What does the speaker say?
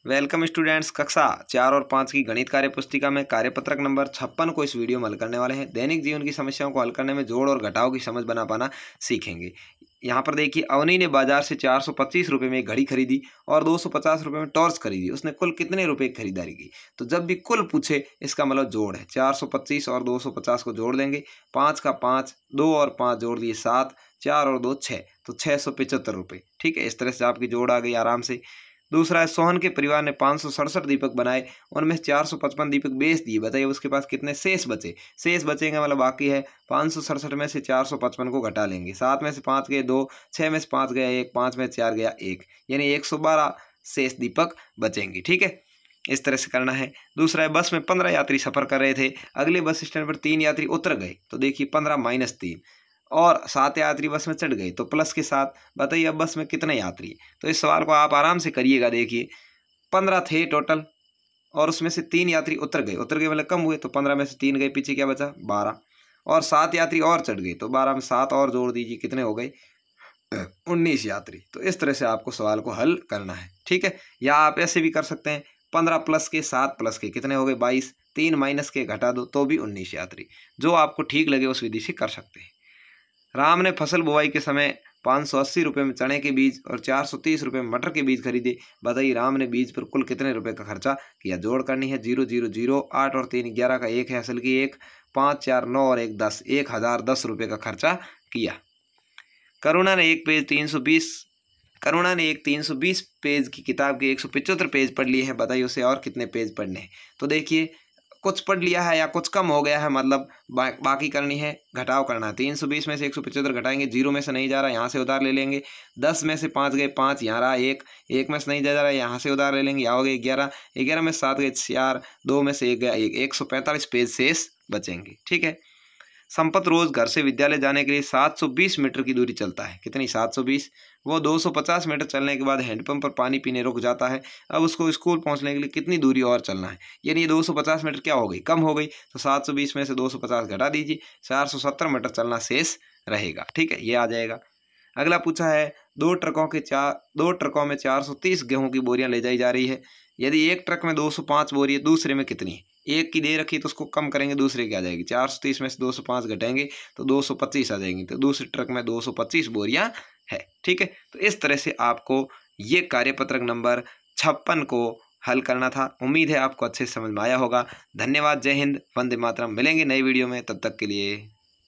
Welcome students, कक्षा 4 और 5 की गणित कार्य पुस्तिका में कार्यपत्रक नंबर 56 को इस वीडियो में हल करने वाले हैं। दैनिक जीवन की समस्याओं को हल करने में जोड़ और घटाव की समझ बना पाना सीखेंगे। यहाँ पर देखिए, अवनी ने बाजार से 425 रुपये में एक घड़ी खरीदी और 250 रुपये में टॉर्च खरीदी। उसने कुल कितने रुपए की खरीदारी की? तो जब भी कुल पूछे इसका मतलब जोड़ है। 425 और 250 को जोड़ देंगे, 5 का 5, 2 और 5 जोड़ दिए 7, 4 और 2 6, तो 675 रुपये। ठीक है, इस तरह से आपकी जोड़ आ गई आराम से। दूसरा है, सोहन के परिवार ने 567 दीपक बनाए, उनमें 455 दीपक बेच दिए। बताइए उसके पास कितने शेष बचे? शेष बचेंगे मतलब बाकी है 567 में से 455 को घटा लेंगे। 7 में से 5 गए 2, 6 में से 5 गया 1, 5 में से 4 गया 1, यानी 112 शेष दीपक बचेंगे। ठीक है, इस तरह से करना है। दूसरा है, बस में 15 यात्री सफर कर रहे थे, अगले बस स्टैंड पर 3 यात्री उतर गए। तो देखिए 15 - 3 और 7 यात्री बस में चढ़ गए, तो प्लस के साथ बताइए अब बस में कितने यात्री? तो इस सवाल को आप आराम से करिएगा। देखिए 15 थे टोटल और उसमें से 3 यात्री उतर गए मतलब कम हुए, तो 15 में से 3 गए, पीछे क्या बचा? 12। और 7 यात्री और चढ़ गए, तो 12 में 7 और जोड़ दीजिए, कितने हो गए? 19 यात्री। तो इस तरह से आपको सवाल को हल करना है। ठीक है, या आप ऐसे भी कर सकते हैं, 15 प्लस के 7 प्लस के कितने हो गए? 22, 3 माइनस के घटा दो तो भी 19 यात्री। जो आपको ठीक लगे उस विधि से कर सकते हैं। राम ने फसल बुवाई के समय 580 रुपये में चने के बीज और 430 रुपये में मटर के बीज खरीदे। बताइए राम ने बीज पर कुल कितने रुपए का खर्चा किया? जोड़ करनी है। 0 0 0, 8 और 3 11 का 1 है, असल की 1, 5 4 9 और 1 10, 1010 रुपये का खर्चा किया। करुणा ने एक 320 पेज की किताब के 175 पेज पढ़ लिए हैं। बताइए उसे और कितने पेज पढ़ने हैं? तो देखिए कुछ पढ़ लिया है या कुछ कम हो गया है, मतलब बाकी करनी है, घटाव करना है। 320 में से 175 घटाएंगे, 0 में से नहीं जा रहा, यहाँ से उधार ले लेंगे। 10 में से 5 गए 5, यहाँ रहा 1, 1 में से नहीं जा रहा, यहाँ से उधार ले लेंगे, यहाँ हो गए 11, 11 में से 7 गए 4, 2 में से 1 गया 1, 145 पेज शेष बचेंगे। ठीक है, संपत रोज घर से विद्यालय जाने के लिए 720 मीटर की दूरी चलता है। कितनी? 720। वो 250 मीटर चलने के बाद हैंडपंप पर पानी पीने रुक जाता है। अब उसको स्कूल पहुंचने के लिए कितनी दूरी और चलना है? यानी ये 250 मीटर क्या हो गई? कम हो गई। तो 720 में से 250 घटा दीजिए, 470 मीटर चलना शेष रहेगा। ठीक है, ये आ जाएगा। अगला पूछा है, दो ट्रकों में 430 गेहूं की बोरियां ले जाई जा रही है। यदि एक ट्रक में 205 बोरी है, दूसरे में कितनी है? एक की दे रखी तो उसको कम करेंगे, दूसरे की आ जाएगी। 430 में से 205 घटेंगे तो 225 आ जाएंगी। तो दूसरे ट्रक में 225 बोरियां है। ठीक है, तो इस तरह से आपको ये कार्यपत्रक नंबर 56 को हल करना था। उम्मीद है आपको अच्छे से समझ में आया होगा। धन्यवाद, जय हिंद, वंदे मातरम। मिलेंगे नई वीडियो में, तब तक के लिए।